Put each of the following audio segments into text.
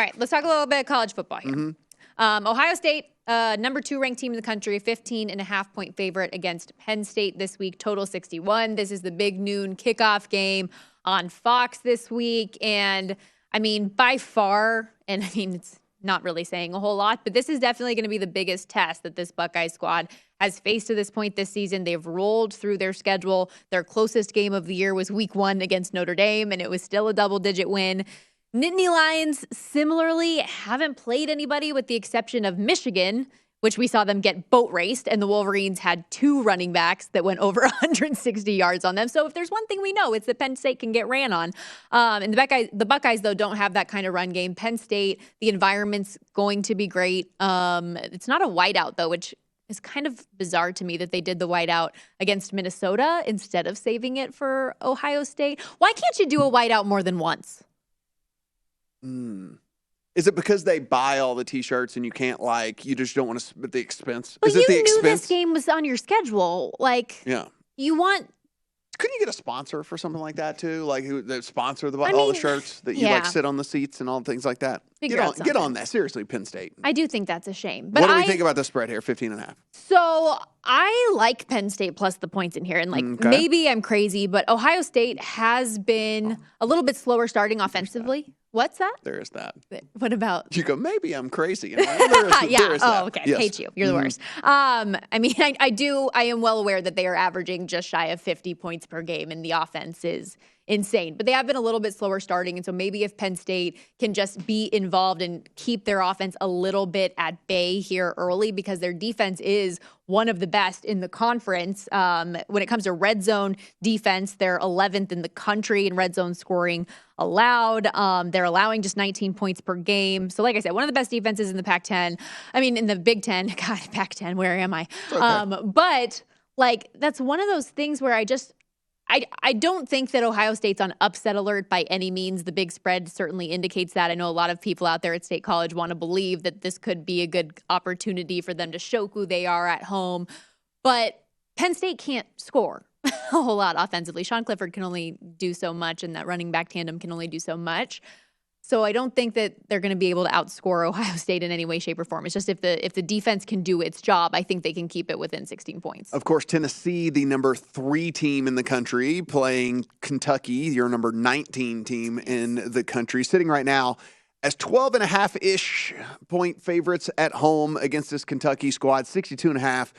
right, let's talk a little bit of college football here. Ohio State, number 2 ranked team in the country, 15.5-point favorite against Penn State this week, total 61. This is the big noon kickoff game on Fox this week. And, I mean, by far, and I mean, it's not really saying a whole lot, but this is definitely going to be the biggest test that this Buckeye squad has faced to this point this season. They've rolled through their schedule. Their closest game of the year was week 1 against Notre Dame, and it was still a double-digit win. Nittany Lions, similarly, haven't played anybody with the exception of Michigan, which we saw them get boat raced, and the Wolverines had 2 running backs that went over 160 yards on them. So if there's one thing we know, it's that Penn State can get ran on. And the Buckeyes, though, don't have that kind of run game. Penn State, the environment's going to be great. It's not a whiteout, though, which is kind of bizarre to me that they did the whiteout against Minnesota instead of saving it for Ohio State. Why can't you do a whiteout more than once? Is it because they buy all the T-shirts and you can't, you just don't want to split the expense? But Is it the expense? You knew this game was on your schedule. You want... Couldn't you get a sponsor for something like that, too? Who that sponsor all the shirts that you, sit on the seats and all things like that? Get on that. Seriously, Penn State. I do think that's a shame. But what do we think about the spread here, 15.5? So I like Penn State plus the points in here. And, maybe I'm crazy, but Ohio State has been a little bit slower starting offensively. What's that? There is that. What about? You go, maybe I'm crazy. There is that. Okay. Yes. I hate you. You're the worst. I am well aware that they are averaging just shy of 50 points per game, and the offense is insane. But they have been a little bit slower starting, and so maybe if Penn State can just be involved and keep their offense a little bit at bay here early, because their defense is one of the best in the conference. When it comes to red zone defense, they're 11th in the country in red zone scoring allowed. They're allowing just 19 points per game. So like I said, one of the best defenses in the Pac-10. I mean, in the Big Ten. God, Pac-10, where am I? Okay. But that's one of those things where I don't think that Ohio State's on upset alert by any means. The big spread certainly indicates that. I know a lot of people out there at State College want to believe that this could be a good opportunity for them to show who they are at home. But Penn State can't score a whole lot offensively. Sean Clifford can only do so much, and that running back tandem can only do so much. So I don't think that they're going to be able to outscore Ohio State in any way, shape, or form. It's just if the defense can do its job, I think they can keep it within 16 points. Of course, Tennessee, the number 3 team in the country, playing Kentucky, your number 19 team in the country, sitting right now as 12.5-ish point favorites at home against this Kentucky squad. 62.5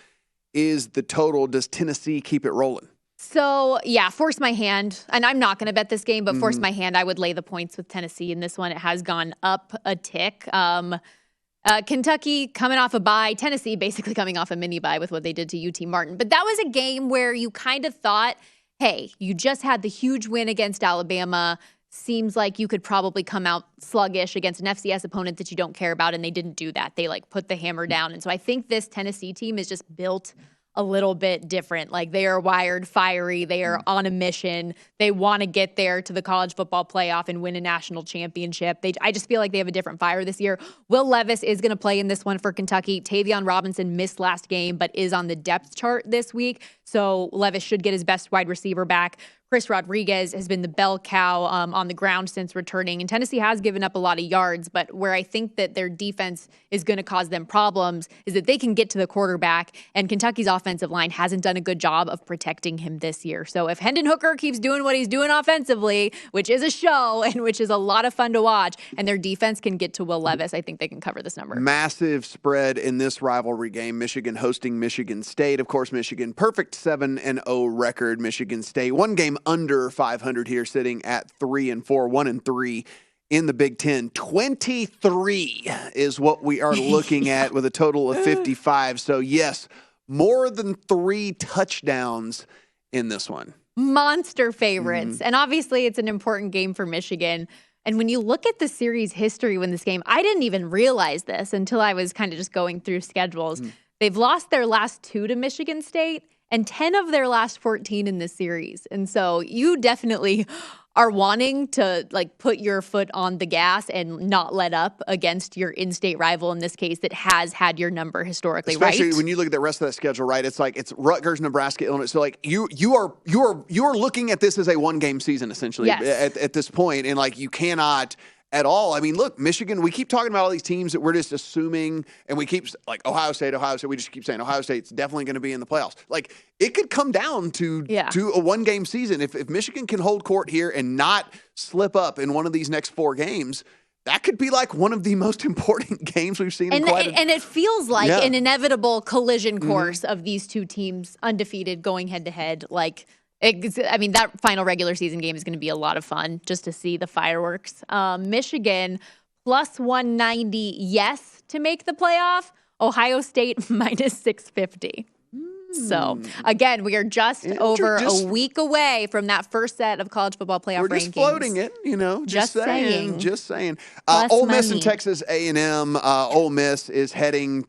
is the total. Does Tennessee keep it rolling? So, force my hand. And I'm not going to bet this game, but force my hand. I would lay the points with Tennessee in this one. It has gone up a tick. Kentucky coming off a bye. Tennessee basically coming off a mini bye with what they did to UT Martin. But that was a game where you kind of thought, hey, you just had the huge win against Alabama. Seems like you could probably come out sluggish against an FCS opponent that you don't care about. And they didn't do that. They put the hammer down. And so I think this Tennessee team is just built a little bit different. They are wired, fiery. They are on a mission. They want to get there to the college football playoff and win a national championship. I just feel like they have a different fire this year. Will Levis is going to play in this one for Kentucky. Tavion Robinson missed last game, but is on the depth chart this week. So Levis should get his best wide receiver back. Chris Rodriguez has been the bell cow on the ground since returning. And Tennessee has given up a lot of yards, but where I think that their defense is going to cause them problems is that they can get to the quarterback, and Kentucky's offensive line hasn't done a good job of protecting him this year. So if Hendon Hooker keeps doing what he's doing offensively, which is a show and which is a lot of fun to watch, and their defense can get to Will Levis, I think they can cover this number. Massive spread in this rivalry game. Michigan hosting Michigan State. Of course, Michigan, perfect 7-0 record. Michigan State, one game under 500 here, sitting at 3-4, 1-3 in the Big Ten. 23 is what we are looking at with a total of 55. So yes, more than 3 touchdowns in this one. Monster favorites. And obviously it's an important game for Michigan. And when you look at the series history when this game, I didn't even realize this until I was kind of just going through schedules. They've lost their last 2 to Michigan State and 10 of their last 14 in this series. And so you definitely are wanting to put your foot on the gas and not let up against your in-state rival in this case that has had your number historically, especially right? When you look at the rest of that schedule, right? It's it's Rutgers, Nebraska, Illinois. So you are looking at this as a 1-game season essentially. Yes. at this point, and you cannot at all. I mean, look, Michigan, we keep talking about all these teams that we're just assuming, and we keep, like, Ohio State, we just keep saying Ohio State's definitely going to be in the playoffs. Like, it could come down to a one-game season. If Michigan can hold court here and not slip up in one of these next 4 games, that could be like one of the most important games we've seen. And it feels like an inevitable collision course of these two teams undefeated going head-to-head. Like, that final regular season game is going to be a lot of fun just to see the fireworks. Michigan plus 190, yes, to make the playoff. Ohio State minus 650. So, again, we are just over a week away from that first set of college football playoff rankings. We're just floating it, just saying. Just saying. Ole Miss and Texas A&M. Ole Miss is heading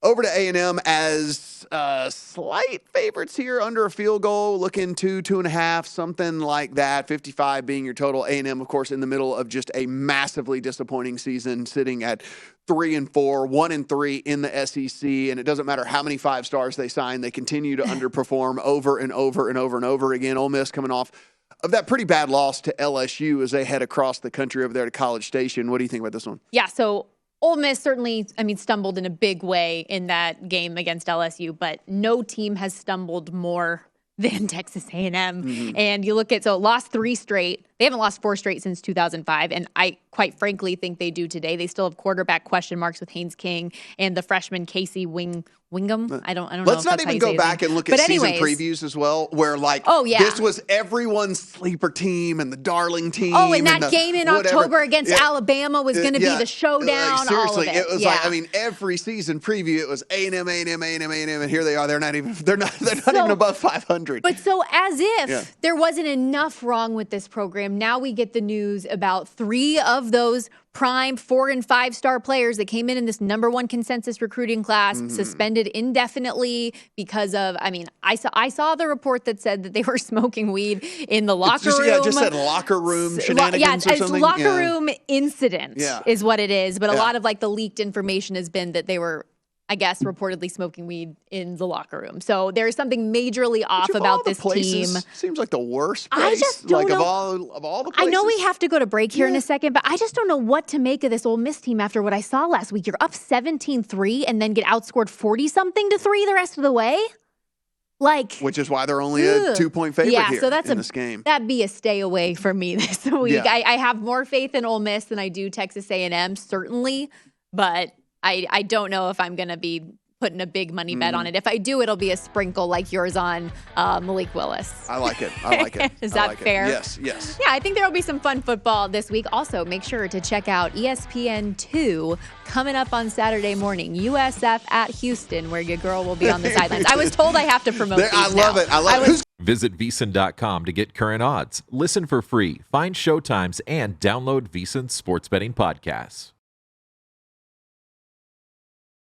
over to A&M as slight favorites here, under a field goal, looking 2.5, something like that. 55 being your total. A&M, of course, in the middle of just a massively disappointing season, sitting at 3-4, 1-3 in the SEC, and it doesn't matter how many 5 stars they sign, they continue to underperform over and over and over and over again. Ole Miss coming off of that pretty bad loss to LSU as they head across the country over there to College Station. What do you think about this one? Yeah, so Ole Miss certainly, stumbled in a big way in that game against LSU, but no team has stumbled more than Texas A&M. Mm-hmm. And you look at, lost 3 straight. They haven't lost 4 straight since 2005, and I quite frankly think they do today. They still have quarterback question marks with Haynes King and the freshman Casey Wingham. I don't know. Let's not even go back and look at season previews as well, where this was everyone's sleeper team and the darling team. Oh, and that game in October against Alabama was going to be the showdown. Seriously, all of it. It was every season preview it was A&M, and here they are. They're not even above 500. But so as if there wasn't enough wrong with this program, now we get the news about 3 of those prime 4- and 5-star players that came in this number 1 consensus recruiting class, suspended indefinitely because of, I saw the report that said that they were smoking weed in the locker room. Yeah, just said locker room shenanigans or something. It's locker room incident is what it is. But a lot of the leaked information has been that they were, I guess, reportedly smoking weed in the locker room. So there's something majorly off about this team. Seems like the worst place. I just don't know. Of all the places. I know we have to go to break here in a second, but I just don't know what to make of this Ole Miss team after what I saw last week. You're up 17-3 and then get outscored 40-something to 3 the rest of the way. Which is why they're only a 2-point favorite here so that's in this game. That'd be a stay away for me this week. Yeah. I have more faith in Ole Miss than I do Texas A&M, certainly, but I don't know if I'm going to be putting a big money bet on it. If I do, it'll be a sprinkle like yours on Malik Willis. I like it. Is that fair? Yes. Yeah, I think there will be some fun football this week. Also, make sure to check out ESPN2 coming up on Saturday morning. USF at Houston, where your girl will be on the sidelines. I was told I have to promote these I love it. Visit VSiN.com to get current odds. Listen for free. Find showtimes and download VSiN sports betting podcasts.